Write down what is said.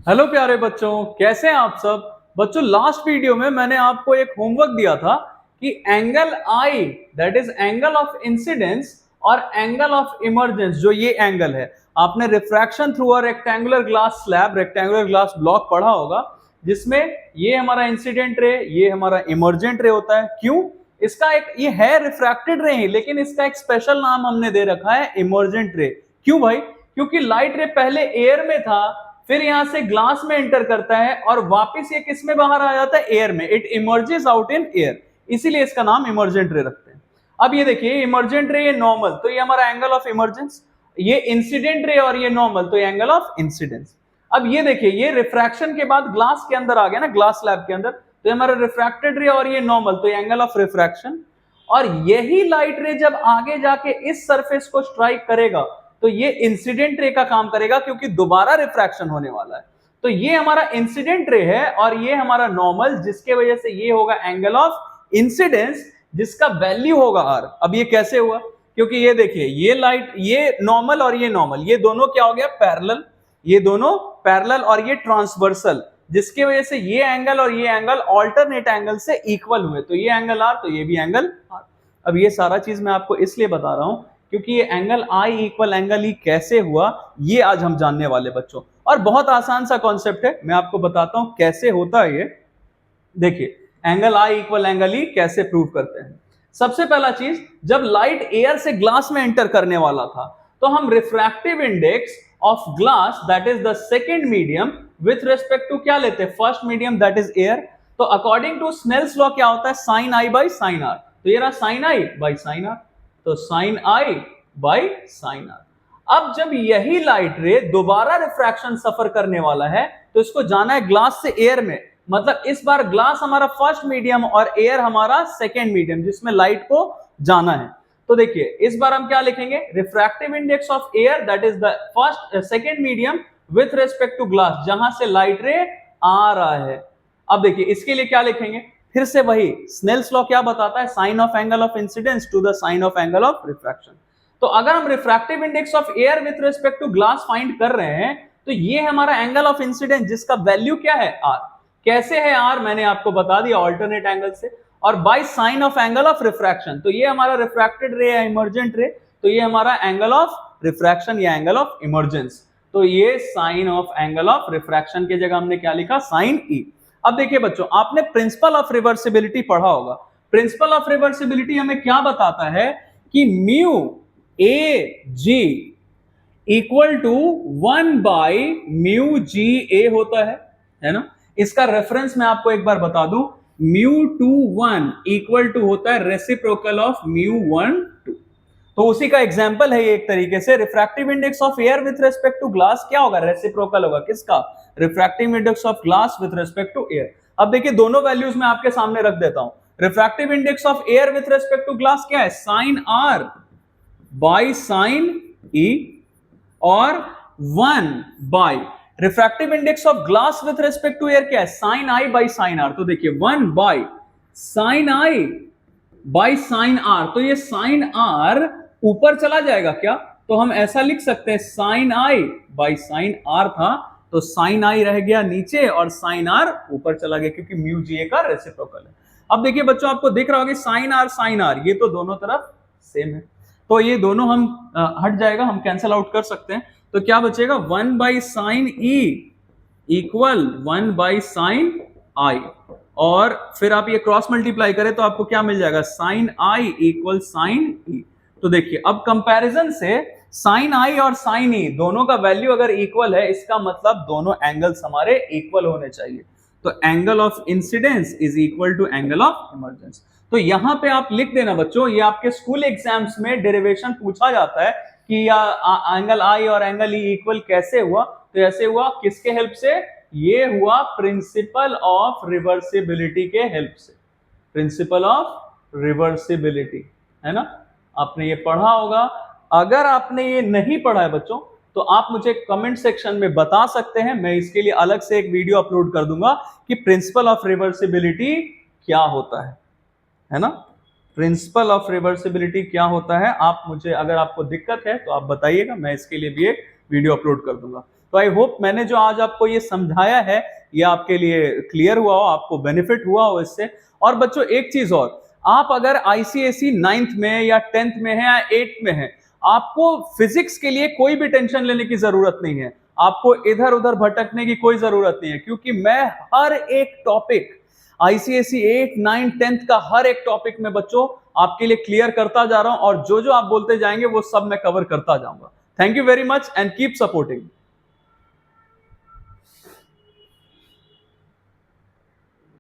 Hello प्यारे बच्चों, कैसे हैं आप सब। बच्चों, लास्ट वीडियो में मैंने आपको एक होमवर्क दिया था कि angle I, that is angle of incidence और एंगल ऑफ इमर्जेंस, जो ये एंगल है, आपने refraction through a rectangular glass slab, rectangular glass block पढ़ा होगा, जिसमें ये हमारा इंसिडेंट रे, ये हमारा इमर्जेंट रे होता है। क्यों? इसका एक ये है रिफ्रैक्टेड रे ही, लेकिन इसका एक स्पेशल नाम हमने दे रखा है इमर्जेंट रे। क्यों भाई? क्योंकि लाइट रे पहले एयर में था, फिर यहां से ग्लास में एंटर करता है और वापस ये किस में बाहर आ जाता है? एयर में। It emerges out in air, इसीलिए इसका नाम इमर्जेंट रे रखते हैं। अब ये देखिए, इमर्जेंट रे, ये नॉर्मल, तो ये हमारा एंगल ऑफ इमर्जेंस। ये इंसिडेंट रे और ये नॉर्मल, तो ये एंगल ऑफ इंसिडेंस। अब ये देखिए, ये रिफ्रैक्शन के बाद ग्लास के अंदर आ गया ना, ग्लास स्लैब के अंदर, तो ये हमारा रिफ्रैक्टेड रे और ये नॉर्मल, तो ये एंगल ऑफ रिफ्रैक्शन। और यही लाइट रे जब आगे जाके इस सरफेस को स्ट्राइक करेगा तो ये इंसिडेंट रे का काम करेगा, क्योंकि दोबारा रिफ्रैक्शन होने वाला है। तो ये हमारा इंसिडेंट रे है और ये हमारा नॉर्मल, जिसके वजह से ये होगा एंगल ऑफ इंसिडेंस, जिसका वैल्यू होगा आर। अब ये कैसे हुआ? क्योंकि ये देखिए, ये लाइट, ये नॉर्मल और ये नॉर्मल, ये दोनों क्या हो गया? पैरेलल। ये दोनों पैरेलल और ये ट्रांसवर्सल, जिसके वजह से ये एंगल और ये एंगल ऑल्टरनेट एंगल से इक्वल हुए, तो ये एंगल आर, तो ये भी एंगल आर। अब ये सारा चीज मैं आपको इसलिए बता रहा हूं क्योंकि ये angle i equal angle e कैसे हुआ, ये आज हम जानने वाले बच्चों। और बहुत आसान सा कॉन्सेप्ट है, मैं आपको बताता हूं कैसे होता है ये। देखिए, angle i equal angle e कैसे प्रूव करते हैं। सबसे पहला चीज, जब लाइट एयर से ग्लास में एंटर करने वाला था, तो हम refractive index of glass, that is the second medium, with respect to क्या लेते हैं? First medium, that is air. तो अकॉर्डिंग टू स्नेल्स लॉ क्या होता है? Sine i by sine r. तो ये रहा sine i by sine r, तो sign i by sine r. अब जब यही लाइट रे दोबारा रिफ्रैक्शन सफर करने वाला है, तो इसको जाना है ग्लास से एयर में, मतलब इस बार ग्लास हमारा फर्स्ट मीडियम और एयर हमारा सेकेंड मीडियम, जिसमें लाइट को जाना है। तो देखिए, इस बार हम क्या लिखेंगे? Refractive index of air, that is the first second medium with respect to glass, जहां से लाइट रे आ रहा है। अब देखिए, इसके लिए क्या लिखेंगे? फिर से वही स्नेल्स लॉ क्या बताता है? Sine of angle of incidence to the sine of angle of refraction. तो अगर हम refractive index of air with respect to glass find कर रहे हैं, तो ये हमारा एंगल ऑफ इंसिडेंस, जिसका वैल्यू क्या है? आर। कैसे है आर? मैंने आपको बता दिया, ऑल्टरनेट एंगल से। और by sine of angle of refraction, तो ये हमारा रिफ्रैक्टेड रे या इमर्जेंट रे, तो ये हमारा एंगल ऑफ रिफ्रैक्शन या एंगल ऑफ इमर्जेंस। तो ये sine of angle of refraction की जगह हमने क्या लिखा? Sine e. अब देखिए बच्चों, आपने प्रिंसिपल ऑफ रिवर्सिबिलिटी पढ़ा होगा। प्रिंसिपल ऑफ रिवर्सिबिलिटी हमें क्या बताता है कि mu A G equal to 1 by mu G A होता है ना। इसका रेफरेंस मैं आपको एक बार बता दूं, म्यू टू 1 इक्वल टू होता है रेसिप्रोकल ऑफ म्यू 1 2। तो उसी का एग्जांपल है ये एक तरीके से। Refractive index of air with respect to glass क्या होगा? रेसिप्रोकल होगा। किसका? Refractive index of glass with respect to air. अब देखिए, दोनों वैल्यूज मैं आपके सामने रख देता हूं। Refractive index of air with respect to glass क्या है? Sine r by sine e, और 1 by refractive index of glass with respect to air क्या है? Sine i by sine r. तो देखिए, 1 by sine i by sine r, तो ये sign are ऊपर चला जाएगा क्या? तो हम ऐसा लिख सकते हैं, sine i by sine r था, तो साइन आई रह गया नीचे और साइन आर ऊपर चला गया, क्योंकि म्यू जी ए का रेसिप्रोकल है। अब देखिए बच्चों, आपको दिख रहा होगा साइन आर, ये तो दोनों तरफ सेम है, तो ये दोनों हम हट जाएगा, हम कैंसिल आउट कर सकते हैं। तो क्या बचेगा? 1 by sine E equal 1 by sine I, और फिर आप ये क्रॉस मल्टीप्लाई करें तो आपको क्या मिल जाएगा? साइन आई इक्वल साइन ई। तो देखिए, अब कंपैरिजन से साइन आई और साइन ई दोनों का वैल्यू अगर इक्वल है, इसका मतलब दोनों एंगल्स हमारे इक्वल होने चाहिए। तो angle of incidence is equal to angle of emergence. तो यहां पे आप लिख देना बच्चों, ये आपके स्कूल एग्जाम्स में डेरिवेशन पूछा जाता है कि एंगल आई और एंगल ई इक्वल कैसे हुआ। तो ऐसे हुआ किसके हेल्प से? ये हुआ प्रिंसिपल ऑफ रिवर्सिबिलिटी के हेल्प से। प्रिंसिपल ऑफ रिवर्सिबिलिटी, है ना, आपने ये पढ़ा होगा। अगर आपने ये नहीं पढ़ा है बच्चों, तो आप मुझे कमेंट सेक्शन में बता सकते हैं, मैं इसके लिए अलग से एक वीडियो अपलोड कर दूंगा कि प्रिंसिपल ऑफ रिवर्सिबिलिटी क्या होता है ना। प्रिंसिपल ऑफ रिवर्सिबिलिटी क्या होता है, आप मुझे, अगर आपको दिक्कत है तो आप बताइएगा, मैं इसके लिए भी एक वीडियो अपलोड कर दूंगा। तो आई होप मैंने जो आज आपको ये समझाया है ये आपके लिए क्लियर हुआ हो, आपको बेनिफिट हुआ हो इससे। और बच्चों एक चीज और, आप अगर आईसीएसई 9th में या 10th में है या 8th में है, आपको फिजिक्स के लिए कोई भी टेंशन लेने की जरूरत नहीं है, आपको इधर उधर भटकने की कोई जरूरत नहीं है, क्योंकि मैं हर एक टॉपिक आईसीएसई 8, 9, 10th का हर एक टॉपिक में बच्चों आपके लिए क्लियर करता जा रहा हूं, और जो जो आप बोलते जाएंगे वो सब मैं कवर करता जाऊंगा। Thank you very much and keep supporting.